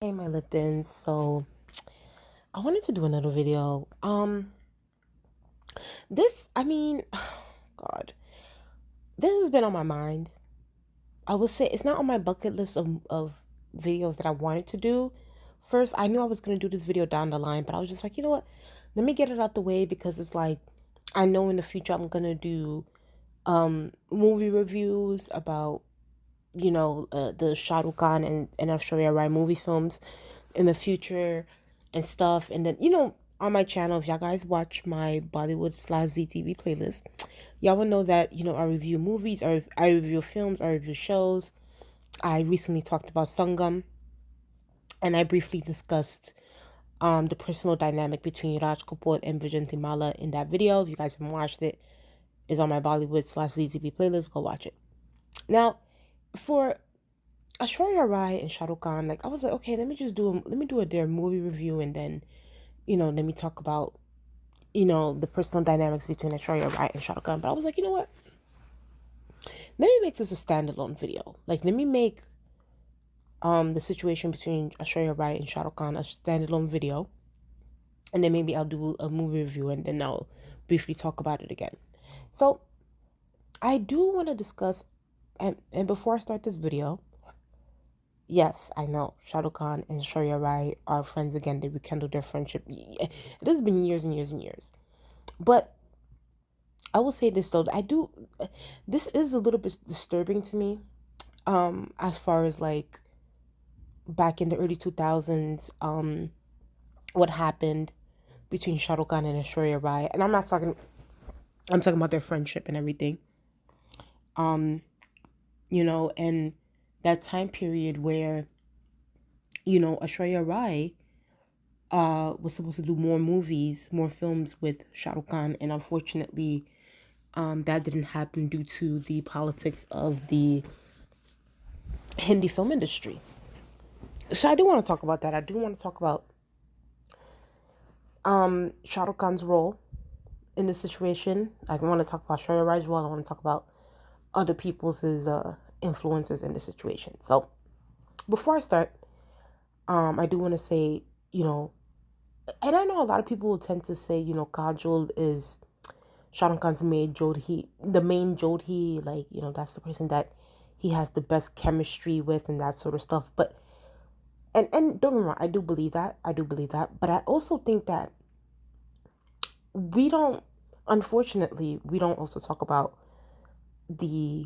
Hey, my Liptons. So I wanted to do another video. God, this has been on my mind. I would say it's not on my bucket list of videos that I wanted to do. First, I knew I was gonna do this video down the line, but I was just like, you know what? Let me get it out the way because it's like I know in the future I'm gonna do movie reviews about the Shahrukh Khan and Aishwarya Rai movie films in the future and stuff. And then, on my channel, if y'all guys watch my Bollywood slash ZTV playlist, y'all will know that, I review movies, I review films, I review shows. I recently talked about Sangam and I briefly discussed the personal dynamic between Raj Kapoor and Vijay Mala in that video. If you guys haven't watched it, it's on my Bollywood slash ZTV playlist. Go watch it. Now, for Aishwarya Rai and Shahrukh Khan, like I was like, okay, let me do their movie review, and then let me talk about the personal dynamics between Aishwarya Rai and Shahrukh Khan. But I was like, you know what? Let me make this a standalone video. Like, let me make the situation between Aishwarya Rai and Shahrukh Khan a standalone video, and then maybe I'll do a movie review, and then I'll briefly talk about it again. So I do want to discuss, and before I start this video, yes, I know Shahrukh Khan and Aishwarya Rai are friends again. They rekindled their friendship. It has been years and years and years. But I will say this though, this is a little bit disturbing to me. As far as like back in the early 2000s, what happened between Shahrukh Khan and Aishwarya Rai, and I'm talking about their friendship and everything. And that time period where Aishwarya Rai was supposed to do more movies, more films with Shahrukh Khan, and unfortunately, that didn't happen due to the politics of the Hindi film industry. So I do want to talk about that. I do want to talk about Shah Rukh Khan's role in the situation. I want to talk about Shreya Rai's role. I want to talk about other people's influences in the situation. So before I start, I do want to say, and I know a lot of people will tend to say, Kajol is Shah Rukh Khan's main Jodhi, the main Jodhi, like, that's the person that he has the best chemistry with and that sort of stuff. But and don't get me wrong, I do believe that. I do believe that. But I also think that we don't, unfortunately, we don't also talk about the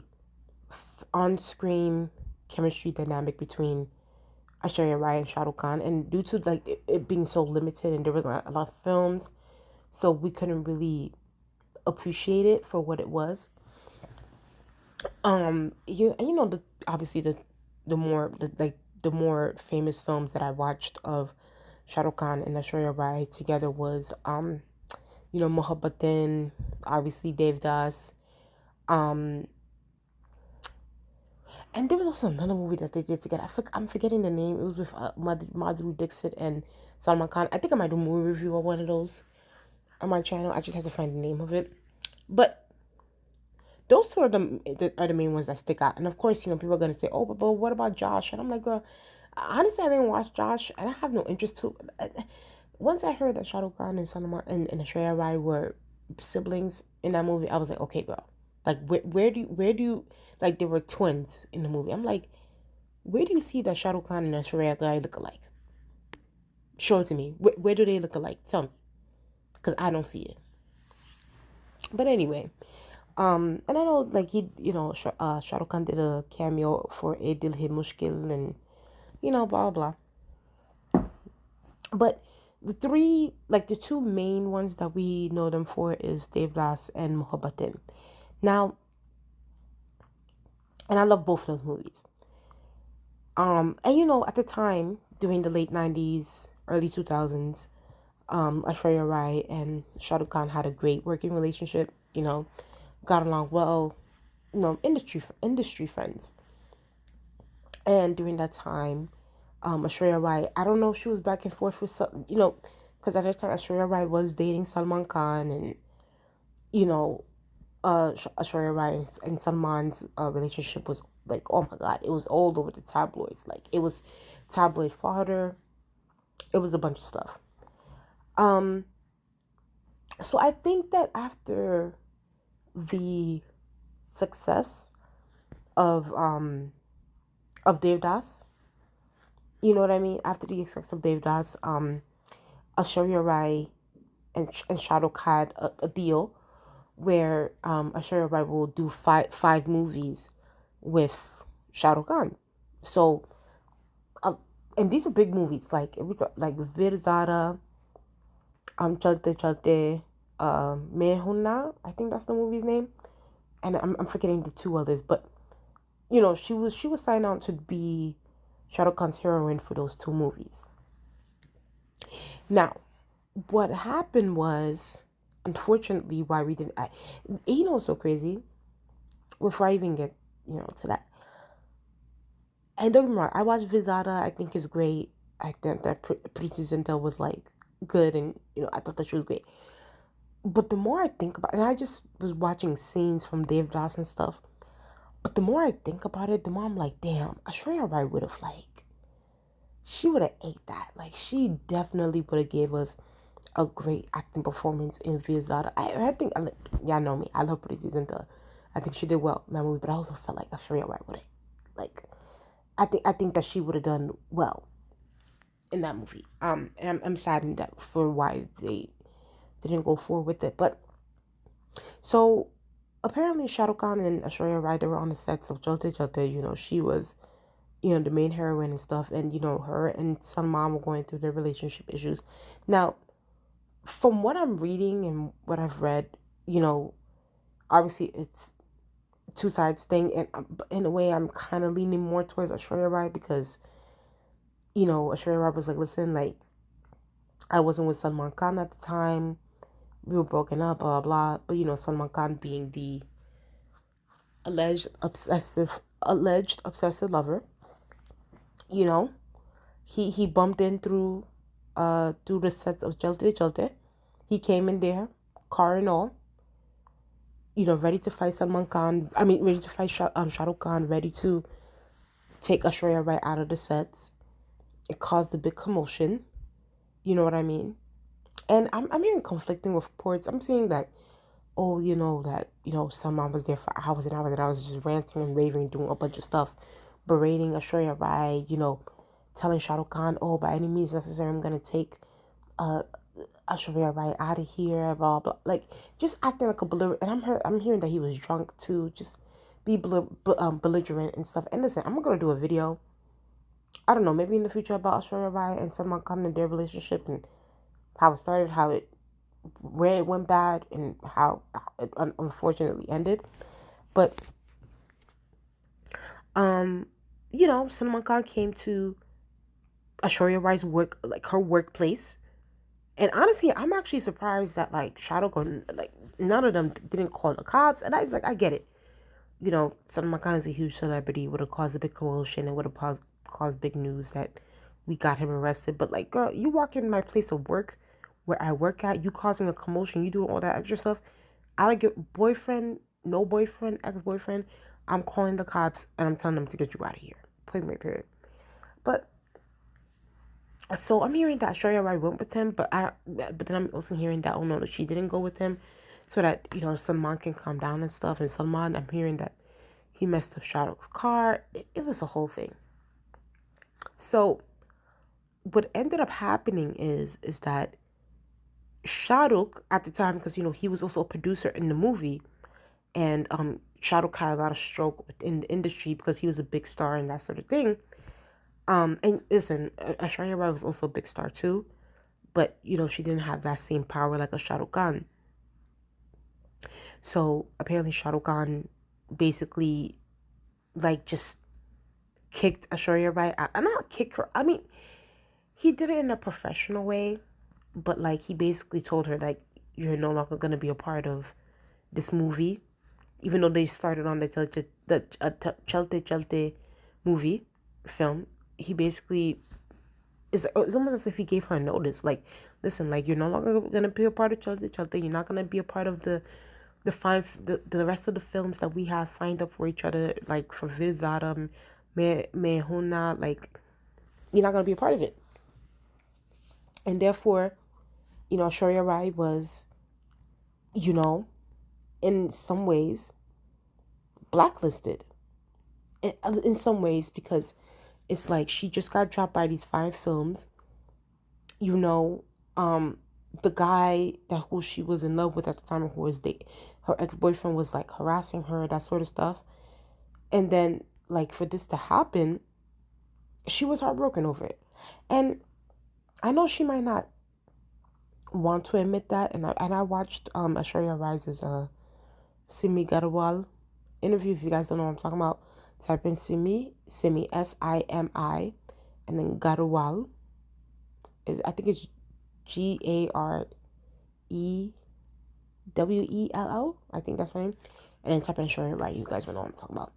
on-screen chemistry dynamic between Aishwarya Rai and Shah Rukh Khan. And due to like it being so limited and there was not a lot of films, so we couldn't really appreciate it for what it was. The obviously the more famous films that I watched of Shah Rukh Khan and Aishwarya Rai together was Mohabbatin, obviously Devdas, um, and there was also another movie that they did together. I'm forgetting the name. It was with Madhuri Dixit and Salman Khan. I think I might do a movie review of one of those on my channel. I just have to find the name of it. But those two are the main ones that stick out. And of course, people are gonna say, "Oh, but what about Josh?" And I'm like, "Girl, honestly, I didn't watch Josh, and I have no interest to." Once I heard that Shah Rukh Khan and Salman and Aishwarya Rai were siblings in that movie, I was like, "Okay, girl, like where do you like they were twins in the movie?" I'm like, "Where do you see that Shah Rukh Khan and Aishwarya Rai look alike? Show it to me. Where do they look alike? Tell me, because I don't see it." But anyway, and I know like Shah Rukh Khan did a cameo for A Dil Hai Mushkil and blah blah. But the two main ones that we know them for is Devdas and Mohabbatin. Now, and I love both of those movies. And at the time during the late '90s, early 2000s, Aishwarya Rai and Shah Rukh Khan had a great working relationship. Got along well. Industry friends. And during that time, Aishwarya Rai, I don't know if she was back and forth with some, because at that time Aishwarya Rai was dating Salman Khan, and you know, Aishwarya Rai and Salman's relationship was like, oh my God, it was all over the tabloids. Like it was tabloid fodder. It was a bunch of stuff. Um, so I think that after the success of Devdas, you know what I mean? After the success of Devdas, Aishwarya Rai and Shahrukh had a deal where Aishwarya Rai will do five movies with Shahrukh Khan. So, um, and these were big movies, like it was like Vir Zara, Chalte Chalte, Mehuna, I think that's the movie's name, and I'm forgetting the two others, but you know she was signed on to be Shahrukh Khan's heroine for those two movies. Now, what happened was, unfortunately, why we didn't. You know, what's so crazy. Before I even get to that, and don't get me wrong, I watched Vizada. I think is great. I think that Preeti Zinta was like good, and I thought that she was great. But the more I think about, and I just was watching scenes from Dave Dawson stuff. But the more I think about it, the more I'm like, damn, Aishwarya Rai would have she would have ate that. Like she definitely would have gave us a great acting performance in Vizada. I think y'all know me. I love Preeti Zinta. I think she did well in that movie, but I also felt like Aishwarya Rai would have like. I think that she would have done well in that movie. And I'm saddened that for why they didn't go forward with it. But so apparently Shahrukh Khan and Aishwarya Rai were on the sets of Chalte Chalte. She was the main heroine and stuff, and her and Salman were going through their relationship issues. Now, from what I'm reading and what I've read, obviously it's two sides thing, and in a way I'm kind of leaning more towards Aishwarya Rai because Aishwarya Rai was like, listen, like I wasn't with Salman Khan at the time, we were broken up, blah blah blah. But Salman Khan being the alleged obsessive lover, you know, he bumped in through the sets of Jalte Jalte. He came in there, car and all, ready to fight Salman Khan. I mean, ready to fight Shah Rukh Khan, ready to take Aishwarya Rai out of the sets. It caused a big commotion. You know what I mean? And I'm hearing conflicting reports. I'm seeing that, oh, Salman was there for hours and hours, and I was just ranting and raving, doing a bunch of stuff, berating Aishwarya Rai, telling Shah Rukh Khan, oh, by any means necessary, I'm gonna take uh Aishwarya Rai out of here, blah blah, like just acting like a belligerent. And I'm hearing that he was drunk too, just be belligerent and stuff. And listen, I'm gonna do a video. I don't know, maybe in the future about Aishwarya Rai and Salman Khan and their relationship and how it started, where it went bad, and how it unfortunately ended. But Salman Khan came to Aishwarya Rai's work, like her workplace. And honestly, I'm actually surprised that like Shahrukh or like none of them didn't call the cops. And I was like, I get it. Salman Khan is a huge celebrity, would have caused a big commotion and would have caused big news that we got him arrested. But like, girl, you walk in my place of work where I work at, you causing a commotion, you doing all that extra stuff. I don't get boyfriend, no boyfriend, ex-boyfriend. I'm calling the cops and I'm telling them to get you out of here. Point blank period. But so I'm hearing that Aishwarya Rai went with him, but then I'm also hearing that, oh no, that she didn't go with him, so that Salman can calm down and stuff. And Salman, I'm hearing that he messed up Shah Rukh's car. It was a whole thing. So what ended up happening is that Shah Rukh at the time, because he was also a producer in the movie, and Shah Rukh had a lot of stroke in the industry because he was a big star and that sort of thing. And listen, Aishwarya Rai was also a big star too, but she didn't have that same power like a Shah Rukh Khan. So apparently Shah Rukh Khan basically like just kicked Aishwarya Rai out. And not kick her. I mean, he did it in a professional way, but like he basically told her like, you're no longer gonna be a part of this movie, even though they started on the Chalte Chalte movie film. He basically it's almost as if he gave her a notice, like, listen, like you're no longer gonna be a part of Chalte Chalte. You're not gonna be a part of the rest of the films that we have signed up for each other, like for Vizada, Mehuna, like you're not going to be a part of it. And therefore, Aishwarya Rai was, you know, in some ways blacklisted. In some ways, because it's like she just got dropped by these 5 films. You know, the guy who she was in love with at the time, who was her ex-boyfriend, was like harassing her, that sort of stuff. And then, like, for this to happen, she was heartbroken over it. And I know she might not want to admit that. And I watched Aishwarya Rai's Simi Garwal interview. If you guys don't know what I'm talking about, type in Simi Simi, and then Garwal. I think it's Garewell. I think that's her name. And then type in Aishwarya Rai. You guys will know what I'm talking about.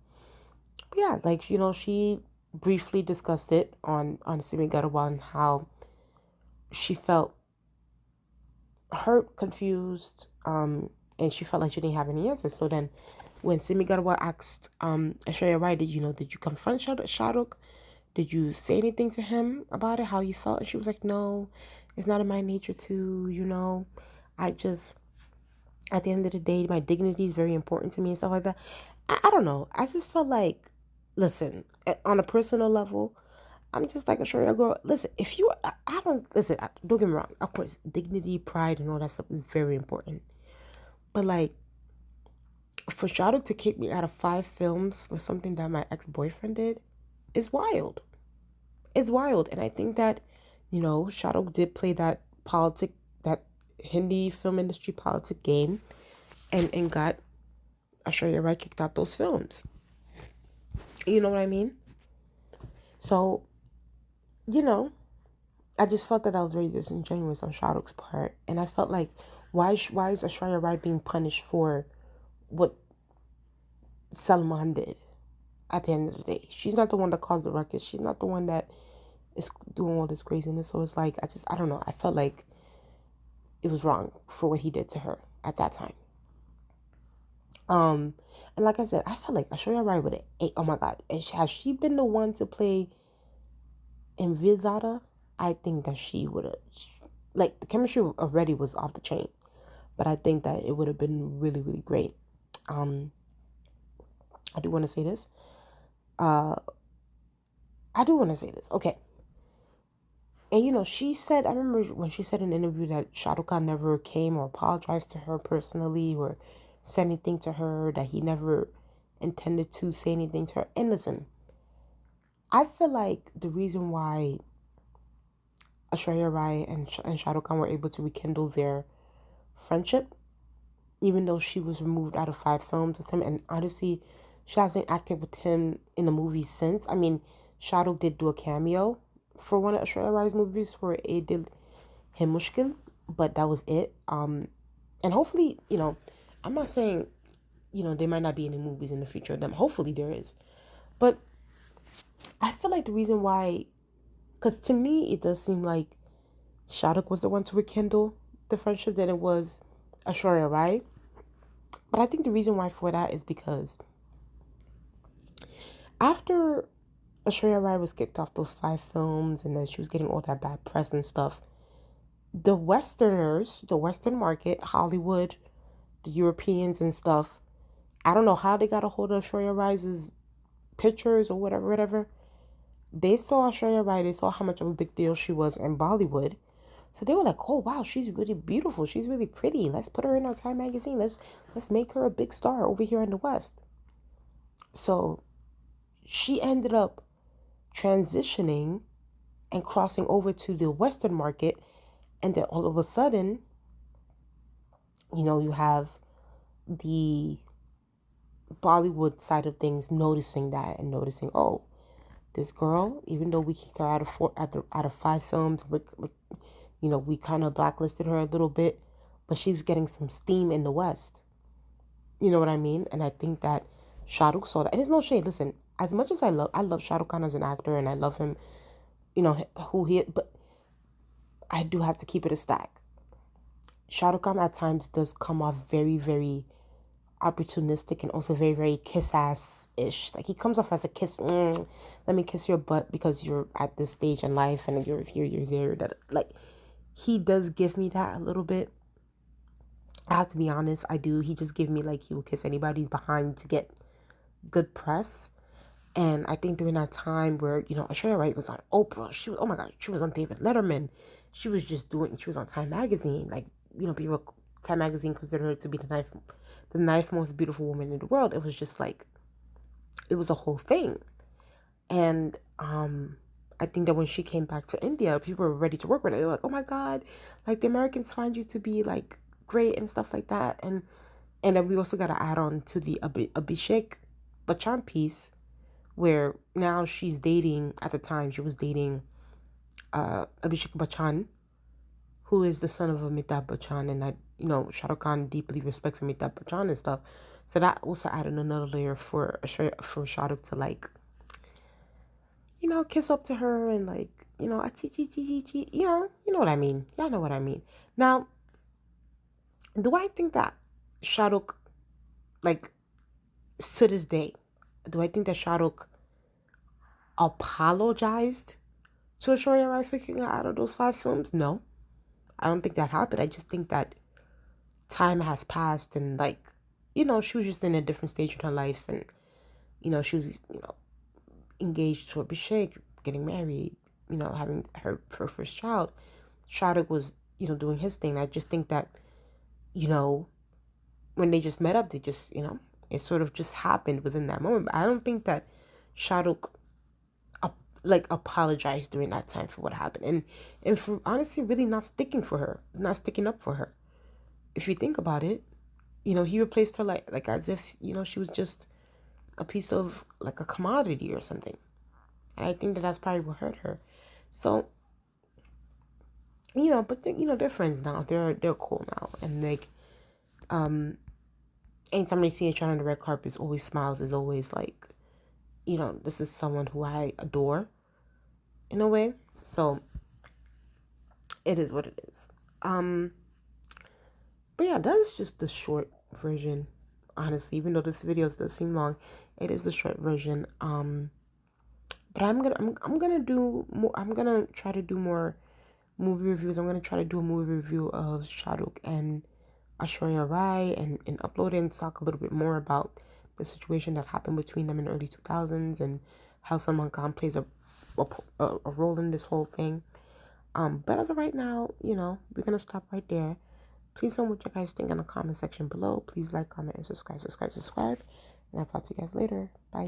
But yeah, like, she briefly discussed it on Simi Garwal and how she felt hurt, confused, and she felt like she didn't have any answers. So then, when Simi Garwal asked Aishwarya Rai, did you confront Shahrukh? Did you say anything to him about it, how you felt? And she was like, no, it's not in my nature to. I just, at the end of the day, my dignity is very important to me and stuff like that. I don't know. I just felt like, listen, on a personal level, I'm just like, Aishwarya, girl, listen, if you, I don't, listen, don't get me wrong. Of course, dignity, pride, and all that stuff is very important. But like, for Shahrukh to kick me out of 5 films for something that my ex-boyfriend did is wild. It's wild. And I think that, Shahrukh did play that that Hindi film industry politic game, and got Aishwarya Rai kicked out those films. You know what I mean? So, I just felt that was very disingenuous on Shahrukh's part. And I felt like, why is Aishwarya Rai being punished for what Salman did at the end of the day? She's not the one that caused the ruckus. She's not the one that is doing all this craziness. So it's like, I don't know. I felt like it was wrong for what he did to her at that time. And like I said, I felt like Aishwarya Rai would have, oh my God, has she been the one to play in Vizada? I think that she would have, like, the chemistry already was off the chain, but I think that it would have been really, really great. I do want to say this. Okay. And she said, I remember when she said in an interview that Shahrukh Khan never came or apologized to her personally or said anything to her, that he never intended to say anything to her. And listen, I feel like the reason why Aishwarya Rai and Shahrukh Khan were able to rekindle their friendship, even though she was removed out of 5 films with him, and honestly, she hasn't acted with him in the movies since. I mean, Shahrukh did do a cameo for one of Aishwarya Rai's movies for A Dil Hai Mushkil, but that was it. And hopefully, I'm not saying, there might not be any movies in the future of them. Hopefully there is. But I feel like the reason why, because to me, it does seem like Shahrukh was the one to rekindle the friendship than it was Aishwarya Rai. But I think the reason why for that is because after Aishwarya Rai was kicked off those 5 films and then she was getting all that bad press and stuff, the Westerners, the Western market, Hollywood, the Europeans and stuff, I don't know how they got a hold of Aishwarya Rai's pictures or whatever. They saw Aishwarya Rai, they saw how much of a big deal she was in Bollywood. So they were like, oh wow, she's really beautiful. She's really pretty. Let's put her in our Time magazine. Let's make her a big star over here in the West. So she ended up transitioning and crossing over to the Western market. And then all of a sudden, you have the Bollywood side of things noticing that and noticing, oh, this girl, even though we kicked her out of 5 films, we kind of blacklisted her a little bit, but she's getting some steam in the West. You know what I mean? And I think that Shahrukh saw that. And it's no shade. Listen, as much as I love Shahrukh Khan as an actor, and I love him, who he is, but I do have to keep it a stack. Shahrukh Khan at times does come off very, very opportunistic and also very, very kiss ass ish. Like he comes off as a kiss. Let me kiss your butt because you're at this stage in life and you're here, you're there. That like he does give me that a little bit. I have to be honest, I do. He just give me like he will kiss anybody's behind to get good press. And I think during that time where, Aishwarya Rai was on Oprah, she was, oh my God, she was on David Letterman. She was on Time Magazine. Like, people, Time Magazine considered her to be the ninth most beautiful woman in the world. It was just like, it was a whole thing. And I think that when she came back to India, people were ready to work with her. They were like, oh my God, like the Americans find you to be like great and stuff like that. And then we also got to add on to the Abhishek Bachchan piece, where now she's dating, at the time she was dating Abhishek Bachchan, who is the son of Amitabh Bachchan, and Shahrukh Khan deeply respects Amitabh Bachchan and stuff. So that also added another layer for Shahrukh to like, kiss up to her and like, a chi chi chi chi chi, you know what I mean. Y'all know what I mean. Now, do I think that Shahrukh, like, to this day, do I think that Shahrukh apologized to Aishwarya Rai for kicking her out of those 5 films? No, I don't think that happened. I just think that time has passed and like, she was just in a different stage in her life, and she was, engaged to Abhishek, getting married, having her first child. Shahrukh was, doing his thing. I just think that, when they just met up, they just, it sort of just happened within that moment. But I don't think that Shahrukh like apologized during that time for what happened, and for honestly really not sticking up for her. If you think about it, he replaced her like as if she was just a piece of like a commodity or something. And I think that that's probably what hurt her. So but they're friends now. They're cool now, and like anytime they see each other on the red carpet, is always smiles. Is always like, this is someone who I adore in a way. So it is what it is. But yeah, that's just the short version. Honestly, even though this video does seem long, it is the short version. But I'm gonna do more. I'm gonna try to do more movie reviews. I'm gonna try to do a movie review of Shahrukh and Aishwarya Rai, and upload it and talk a little bit more about the situation that happened between them in the early 2000s and how Salman Khan plays a role in this whole thing. But as of right now, we're gonna stop right there. Please tell me what you guys think in the comment section below. Please like, comment, and subscribe. And I'll talk to you guys later. Bye.